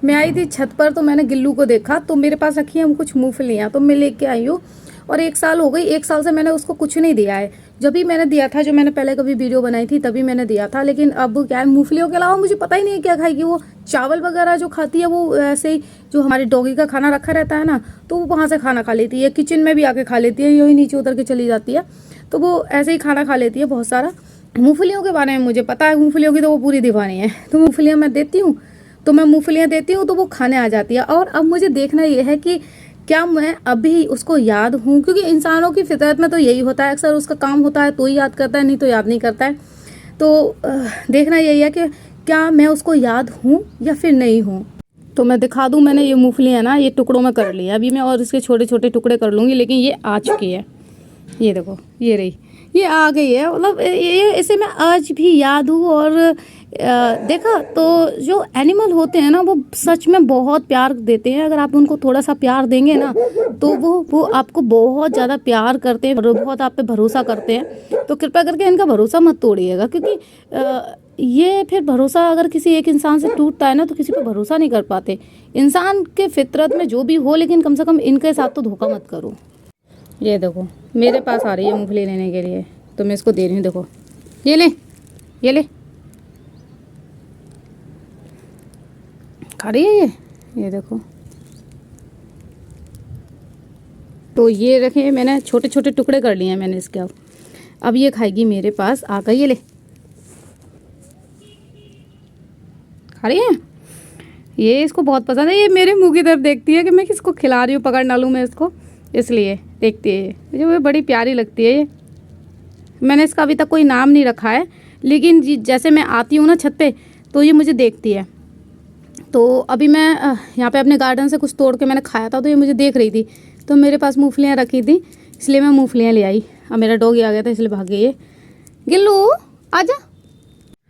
मैं आई थी छत पर तो मैंने गिल्लू को देखा, तो मेरे पास रखी हैं कुछ मूंगफलियाँ, तो मैं लेके आई हूँ। और 1 साल हो गई, 1 साल से मैंने उसको कुछ नहीं दिया है। जब भी मैंने दिया था, जो मैंने पहले कभी वीडियो बनाई थी तभी मैंने दिया था, लेकिन अब क्या है, मूंगफलियों के अलावा मुझे पता ही नहीं है क्या खाएगी वो। चावल वगैरह जो खाती है वो ऐसे ही, जो हमारे डॉगी का खाना रखा रहता है ना, तो वो वहाँ से खाना खा लेती है, किचन में भी आके खा लेती है, यही नीचे उतर के चली जाती है, तो वो ऐसे ही खाना खा लेती है बहुत सारा। मूंगफलियों के बारे में मुझे पता है, मूंगफलियों की तो वो पूरी दीवानी है। तो मूंगफलियाँ मैं देती हूँ, तो मैं मूंगफलियाँ देती हूँ तो वो खाने आ जाती है। और अब मुझे देखना ये है कि क्या मैं अभी उसको याद हूँ, क्योंकि इंसानों की फितरत में तो यही होता है, अक्सर उसका काम होता है तो ही याद करता है, नहीं तो याद नहीं करता है। तो देखना यही है कि क्या मैं उसको याद हूँ या फिर नहीं हूँ। तो मैं दिखा दूँ, मैंने ये मूंगफलियाँ ना ये टुकड़ों में कर ली है अभी मैं, और इसके छोटे छोटे टुकड़े कर लूँगी, लेकिन ये आ चुकी है। ये देखो, ये रही, ये आ गई है। मतलब ये इसे मैं आज भी याद हूँ। और देखा तो जो एनिमल होते हैं ना, वो सच में बहुत प्यार देते हैं। अगर आप उनको थोड़ा सा प्यार देंगे ना, तो वो आपको बहुत ज़्यादा प्यार करते हैं, बहुत आप पे भरोसा करते हैं। तो कृपया करके इनका भरोसा मत तोड़िएगा, क्योंकि ये फिर भरोसा अगर किसी एक इंसान से टूटता है ना, तो किसी पर भरोसा नहीं कर पाते। इंसान के फितरत में जो भी हो, लेकिन कम से कम इनके साथ तो धोखा मत करो। ये देखो, मेरे पास आ रही है मूंगफली लेने के लिए, तो मैं इसको दे रही हूँ। देखो, ये ले, ये ले, खा रही है ये देखो। तो ये रखे, मैंने छोटे छोटे टुकड़े कर लिए हैं मैंने इसके। अब ये खाएगी मेरे पास आकर। ये ले, खा रही है, ये इसको बहुत पसंद है। ये मेरे मुंह की तरफ देखती है कि मैं किसको खिला रही हूँ, पकड़ ना लूँ मैं इसको, इसलिए देखती है ये। मुझे बड़ी प्यारी लगती है ये। मैंने इसका अभी तक कोई नाम नहीं रखा है, लेकिन जैसे मैं आती हूँ ना छत पे, तो ये मुझे देखती है। तो अभी मैं यहाँ पे अपने गार्डन से कुछ तोड़ के मैंने खाया था, तो ये मुझे देख रही थी, तो मेरे पास मूंगफलियाँ रखी थी, इसलिए मैं मूंगफलियाँ ले आई। अब मेरा डॉगी आ गया था इसलिए भाग गई है। गिल्लू आजा।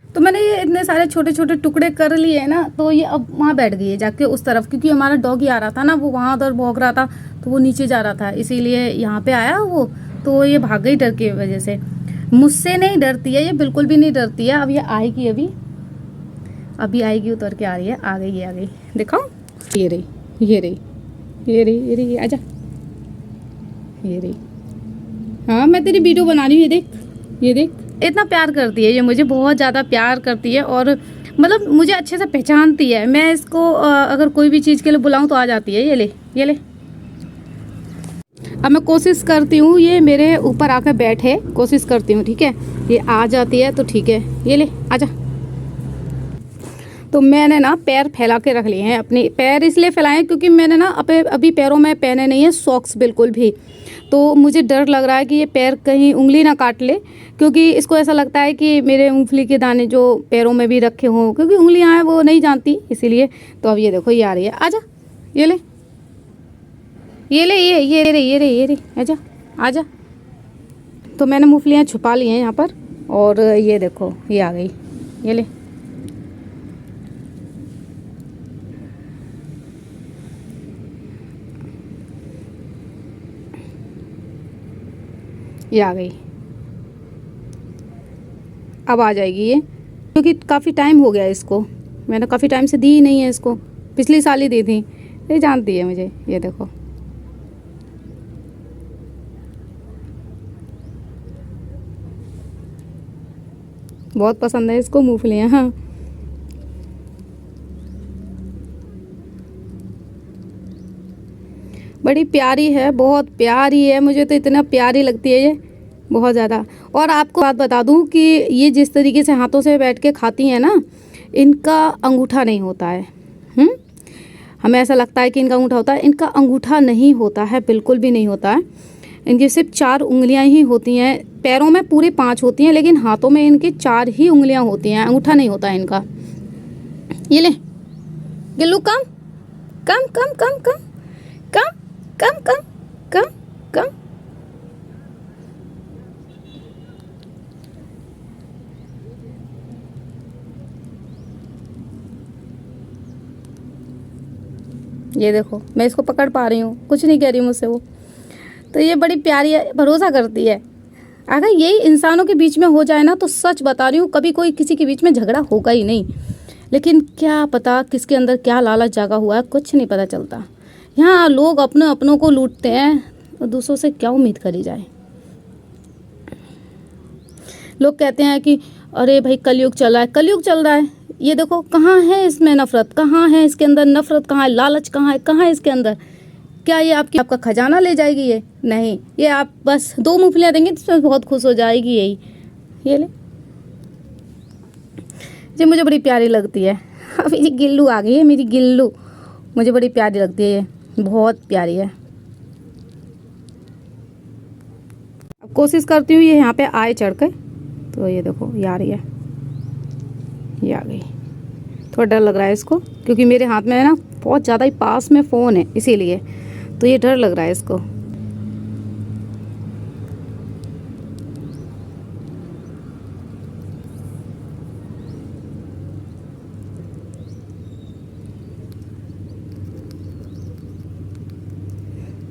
तो मैंने ये इतने सारे छोटे छोटे टुकड़े कर लिए ना, तो ये अब वहाँ बैठ गई है जाके उस तरफ, क्योंकि हमारा डॉगी आ रहा था ना, वो वहाँ उधर भौंक रहा था, तो वो नीचे जा रहा था, इसीलिए यहाँ पे आया वो। तो ये भाग गई डर की वजह से। मुझसे नहीं डरती है ये, बिल्कुल भी नहीं डरती है। अब ये आएगी, अभी आएगी, उतर के आ रही है। आ गई, ये आ गई, दिखाओ। ये रही, ये रही, ये रही, ये रही, आजा, ये रही। हाँ, मैं तेरी वीडियो बना रही हूँ, ये देख, ये देख। इतना प्यार करती है ये मुझे, बहुत ज़्यादा प्यार करती है। और मतलब मुझे अच्छे से पहचानती है। मैं इसको अगर कोई भी चीज़ के लिए बुलाऊं तो आ जाती है। ये ले, ये ले। अब मैं कोशिश करती हूँ ये मेरे ऊपर आकर बैठे, कोशिश करती हूँ, ठीक है। ये आ जाती है तो ठीक है। ये ले, आजा। तो मैंने ना पैर फैला के रख लिए हैं अपने। पैर इसलिए फैलाए क्योंकि मैंने ना अभी पैरों में पहने नहीं है सॉक्स बिल्कुल भी। तो मुझे डर लग रहा है कि ये पैर कहीं उंगली ना काट ले, क्योंकि इसको ऐसा लगता है कि मेरे मूंगफली के दाने जो पैरों में भी रखे हों, क्योंकि उंगलियां हैं वो नहीं जानती, इसीलिए। तो अब ये देखो, ये आ रही है। आजा, ये ले, ये ले, ये रे, ये रे, ये रे, आजा, आजा। तो मैंने मूंगफलियाँ छुपा ली हैं यहाँ पर, और ये देखो, ये आ गई। ये ले, ये आ गई। अब आ जाएगी ये, क्योंकि काफ़ी टाइम हो गया इसको, मैंने काफ़ी टाइम से दी ही नहीं है इसको। पिछली साल ही दी थी, ये जानती है मुझे। ये देखो, बहुत पसंद है इसको मूंगफलियाँ। हाँ, बड़ी प्यारी है, बहुत प्यारी है। मुझे तो इतना प्यारी लगती है ये, बहुत ज़्यादा। और आपको बात बता दूं कि ये जिस तरीके से हाथों से बैठ के खाती हैं ना, इनका अंगूठा नहीं होता है। हमें ऐसा लगता है कि इनका अंगूठा होता है, इनका अंगूठा नहीं होता है, बिल्कुल भी नहीं होता है। इनकी सिर्फ 4 उंगलियां ही होती हैं। पैरों में पूरे 5 होती हैं, लेकिन हाथों में इनकी 4 ही उंगलियां होती हैं, अंगूठा नहीं होता है इनका। ये ले, गिल्लू, कम कम कम कम कम कम कम कम कम कम। ये देखो, मैं इसको पकड़ पा रही हूँ, कुछ नहीं कह रही मुझसे वो। तो ये बड़ी प्यारी है, भरोसा करती है। अगर यही इंसानों के बीच में हो जाए ना, तो सच बता रही हूँ, कभी कोई किसी के बीच में झगड़ा होगा ही नहीं। लेकिन क्या पता किसके अंदर क्या लालच जागा हुआ है, कुछ नहीं पता चलता। यहाँ लोग अपनों को लूटते हैं और दूसरों से क्या उम्मीद करी जाए। लोग कहते हैं कि अरे भाई कलयुग चल रहा है, कलयुग चल रहा है। ये देखो कहाँ है इसमें नफरत, कहाँ है इसके अंदर नफरत, कहाँ है लालच, कहाँ है इसके अंदर। क्या ये आपका खजाना ले जाएगी? ये नहीं, ये आप बस 2 मूंगफलियाँ देंगे तो इसमें बहुत खुश हो जाएगी। यही ये ले जी, मुझे बड़ी प्यारी लगती है। अभी जी गिल्लू आ गई है, मेरी गिल्लू मुझे बड़ी प्यारी लगती है, ये बहुत प्यारी है। अब कोशिश करती हूँ ये यहाँ पे आए चढ़ के, तो ये देखो ये आ रही है, ये आ गई। थोड़ा डर लग रहा है इसको, क्योंकि मेरे हाथ में है ना बहुत ज़्यादा ही पास में फ़ोन है, इसीलिए तो ये डर लग रहा है इसको।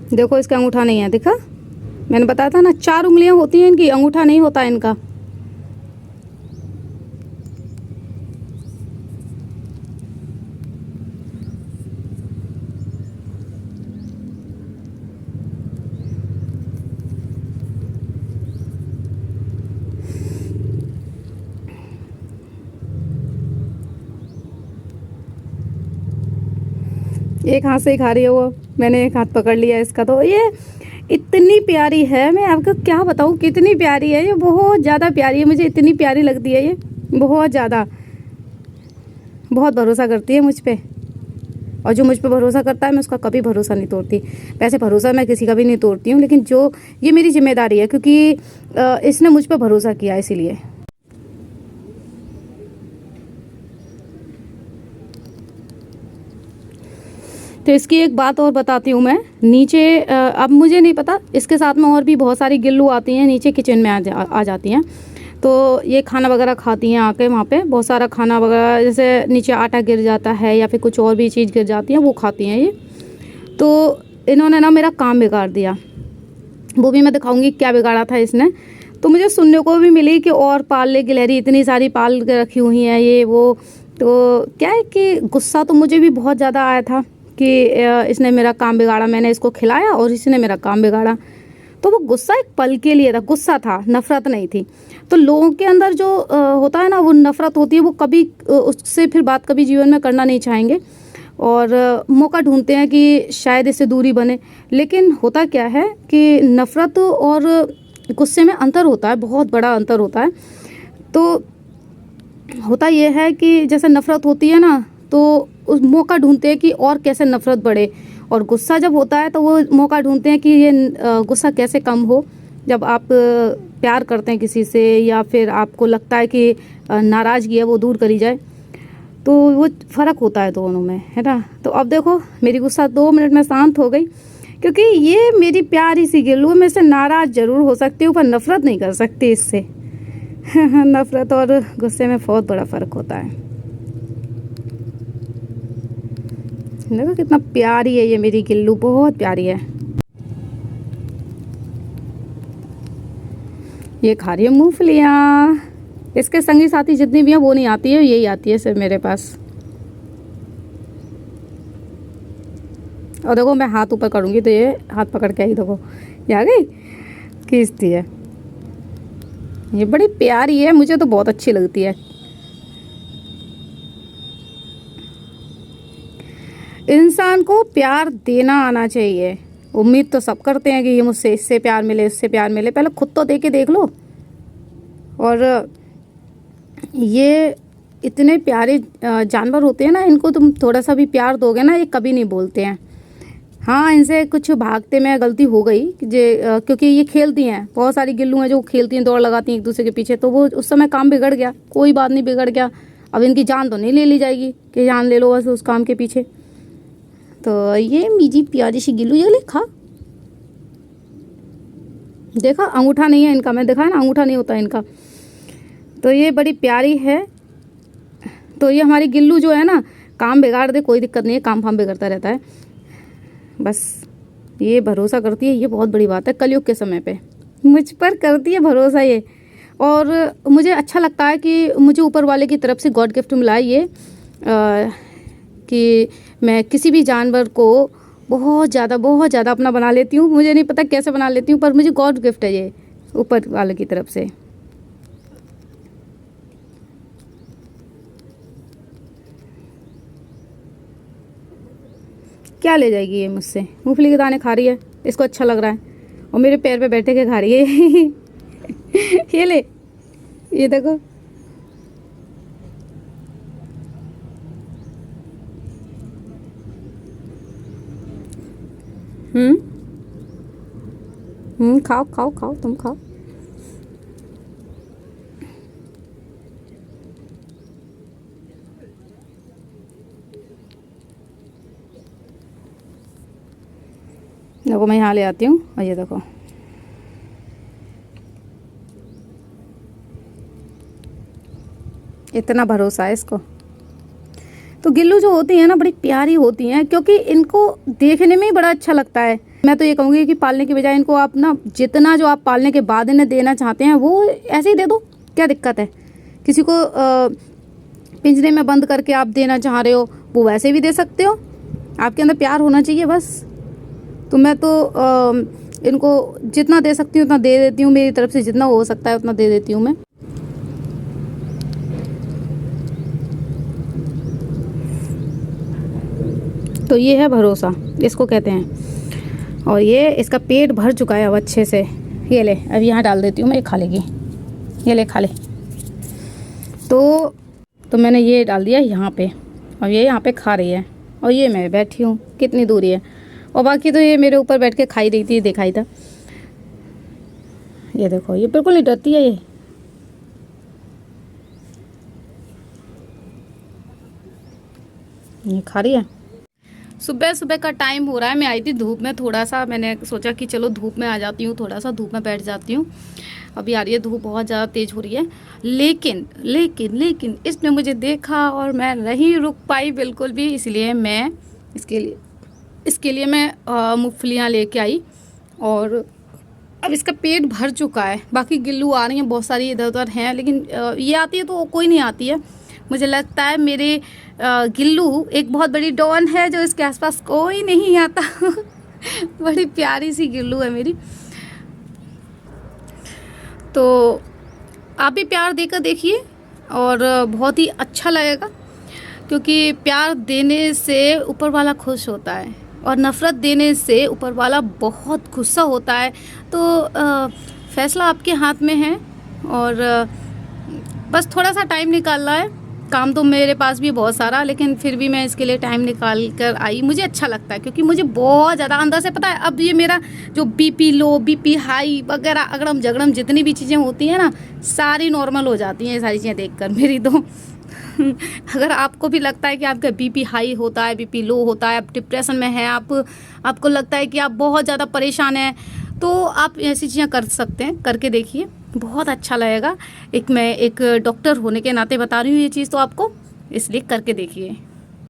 देखो इसका अंगूठा नहीं है, दिखा? मैंने बताया था ना 4 उंगलियां होती हैं इनकी, अंगूठा नहीं होता इनका। एक हाथ से ही खा रही है वो, मैंने एक हाथ पकड़ लिया इसका। तो ये इतनी प्यारी है, मैं आपको क्या बताऊँ कितनी प्यारी है ये, बहुत ज़्यादा प्यारी है, मुझे इतनी प्यारी लगती है ये, बहुत ज़्यादा। बहुत भरोसा करती है मुझ पे, और जो मुझ पे भरोसा करता है मैं उसका कभी भरोसा नहीं तोड़ती। वैसे भरोसा मैं किसी का भी नहीं तोड़ती हूँ, लेकिन जो ये मेरी जिम्मेदारी है, क्योंकि इसने मुझ पे भरोसा किया इसीलिए। तो इसकी एक बात और बताती हूँ मैं। नीचे अब मुझे नहीं पता, इसके साथ में और भी बहुत सारी गिल्लू आती हैं नीचे किचन में आ जाती हैं। तो ये खाना वगैरह खाती हैं आके, वहाँ पे बहुत सारा खाना वगैरह, जैसे नीचे आटा गिर जाता है या फिर कुछ और भी चीज़ गिर जाती है, वो खाती हैं ये। तो इन्होंने ना मेरा काम बिगाड़ दिया, वो भी मैं दिखाऊंगी क्या बिगाड़ा था इसने। तो मुझे सुनने को भी मिली कि और पाल ले गिलहरी, इतनी सारी पाल के रखी हुई हैं ये वो। तो क्या है कि गुस्सा तो मुझे भी बहुत ज़्यादा आया था कि इसने मेरा काम बिगाड़ा, मैंने इसको खिलाया और इसने मेरा काम बिगाड़ा। तो वो गुस्सा एक पल के लिए था, गुस्सा था, नफ़रत नहीं थी। तो लोगों के अंदर जो होता है ना, वो नफ़रत होती है, वो कभी उससे फिर बात कभी जीवन में करना नहीं चाहेंगे और मौका ढूंढते हैं कि शायद इससे दूरी बने। लेकिन होता क्या है कि नफ़रत और गुस्से में अंतर होता है, बहुत बड़ा अंतर होता है। तो होता ये है कि जैसे नफ़रत होती है ना, तो उस मौका ढूंढते हैं कि और कैसे नफ़रत बढ़े, और गुस्सा जब होता है तो वो मौका ढूंढते हैं कि ये गुस्सा कैसे कम हो। जब आप प्यार करते हैं किसी से या फिर आपको लगता है कि नाराज़गी है वो दूर करी जाए, तो वो फ़र्क होता है दोनों में, है ना। तो अब देखो मेरी गुस्सा 2 मिनट में शांत हो गई, क्योंकि ये मेरी प्यारी सी गिल्लू, मैं इससे नाराज़ ज़रूर हो सकती हूँ पर नफ़रत नहीं कर सकती इससे। नफ़रत और गुस्से में बहुत बड़ा फ़र्क होता है। देखो कितना प्यारी है ये मेरी गिल्लू, बहुत प्यारी है। ये खा रही है मूंगफलियाँ। इसके संगी साथी जितनी भी हैं वो नहीं आती है, यही आती है सिर्फ मेरे पास। और देखो मैं हाथ ऊपर करूँगी तो ये हाथ पकड़ के आई, देखो ये आ गई, खींचती है। ये बड़ी प्यारी है, मुझे तो बहुत अच्छी लगती है। इंसान को प्यार देना आना चाहिए। उम्मीद तो सब करते हैं कि ये मुझसे इससे प्यार मिले, इससे प्यार मिले, पहले खुद तो दे के देख लो। और ये इतने प्यारे जानवर होते हैं ना, इनको तुम थोड़ा सा भी प्यार दोगे ना, ये कभी नहीं बोलते हैं। हाँ, इनसे कुछ भागते में गलती हो गई क्योंकि ये खेलती हैं, बहुत सारी गिल्लू हैं जो खेलती हैं, दौड़ लगाती हैं एक दूसरे के पीछे, तो वो उस समय काम बिगड़ गया। कोई बात नहीं, बिगड़ गया, अब इनकी जान तो नहीं ले ली जाएगी कि जान ले लो बस उस काम के पीछे। तो ये मेरी प्यारी सी गिल्लू, ये लिखा देखा, अंगूठा नहीं है इनका, मैं दिखाया ना अंगूठा नहीं होता इनका। तो ये बड़ी प्यारी है। तो ये हमारी गिल्लू जो है ना, काम बिगाड़ दे कोई दिक्कत नहीं है, काम फाम बिगड़ता रहता है, बस ये भरोसा करती है, ये बहुत बड़ी बात है। कलयुग के समय पे मुझ पर करती है भरोसा ये, और मुझे अच्छा लगता है कि मुझे ऊपर वाले की तरफ से गॉड गिफ्ट मिला है ये। कि मैं किसी भी जानवर को बहुत ज़्यादा अपना बना लेती हूँ। मुझे नहीं पता कैसे बना लेती हूँ, पर मुझे गॉड गिफ्ट है ये ऊपर वाले की तरफ से। क्या ले जाएगी ये मुझसे? मूंगफली के दाने खा रही है, इसको अच्छा लग रहा है, और मेरे पैर पे बैठे के खा रही है। ये ले, ये देखो। खाओ खाओ खाओ, तुम खाओ। देखो मैं यहाँ ले आती हूँ, और ये देखो इतना भरोसा है इसको। तो गिल्लू जो होती हैं ना बड़ी प्यारी होती हैं, क्योंकि इनको देखने में ही बड़ा अच्छा लगता है। मैं तो ये कहूँगी कि पालने की बजाय इनको आप ना जितना जो आप पालने के बाद इन्हें देना चाहते हैं वो ऐसे ही दे दो, क्या दिक्कत है। किसी को पिंजरे में बंद करके आप देना चाह रहे हो, वो वैसे भी दे सकते हो। आपके अंदर प्यार होना चाहिए बस। तो मैं तो इनको जितना दे सकती हूँ उतना दे देती हूँ, मेरी तरफ से जितना हो सकता है उतना दे देती हूँ मैं। तो ये है भरोसा, इसको कहते हैं। और ये इसका पेट भर चुका है अब अच्छे से। ये ले, अब यहाँ डाल देती हूँ मैं, ये खा लेगी। ये ले, खा ले। तो मैंने ये डाल दिया यहाँ पे, और ये यहाँ पे खा रही है, और ये मैं बैठी हूँ, कितनी दूरी है। और बाकी तो ये मेरे ऊपर बैठ के खाई रही थी, दिखाई था। ये देखो, ये बिल्कुल नहीं डरती है ये खा रही है। सुबह सुबह का टाइम हो रहा है। मैं आई थी धूप में थोड़ा सा, मैंने सोचा कि चलो धूप में आ जाती हूँ, थोड़ा सा धूप में बैठ जाती हूँ। अभी आ रही है धूप, बहुत ज़्यादा तेज़ हो रही है। लेकिन इसने मुझे देखा और मैं नहीं रुक पाई बिल्कुल भी, इसलिए मैं इसके लिए मैं मूंगफलियाँ लेके आई। और अब इसका पेट भर चुका है। बाकी गिल्लू आ रही हैं बहुत सारी, इधर उधर हैं, लेकिन ये आती है तो कोई नहीं आती है। मुझे लगता है मेरे गिल्लू एक बहुत बड़ी डॉन है, जो इसके आसपास कोई नहीं आता। बड़ी प्यारी सी गिल्लू है मेरी। तो आप भी प्यार देकर देखिए, और बहुत ही अच्छा लगेगा, क्योंकि प्यार देने से ऊपर वाला खुश होता है, और नफ़रत देने से ऊपर वाला बहुत गुस्सा होता है। तो फैसला आपके हाथ में है, और बस थोड़ा सा टाइम निकालना है। काम तो मेरे पास भी बहुत सारा, लेकिन फिर भी मैं इसके लिए टाइम निकाल कर आई। मुझे अच्छा लगता है, क्योंकि मुझे बहुत ज़्यादा अंदर से पता है, अब ये मेरा जो बीपी लो, बीपी हाई वगैरह अगड़म जगड़म जितनी भी चीज़ें होती हैं ना, सारी नॉर्मल हो जाती हैं ये सारी चीज़ें देखकर मेरी तो। अगर आपको भी लगता है कि आपका बीपी हाई होता है, बीपी लो होता है, आप डिप्रेशन में हैं, आपको लगता है कि आप बहुत ज़्यादा परेशान हैं, तो आप ऐसी चीज़ें कर सकते हैं, करके देखिए, बहुत अच्छा लगेगा। मैं एक डॉक्टर होने के नाते बता रही हूँ ये चीज़ तो आपको, इसलिए करके देखिए।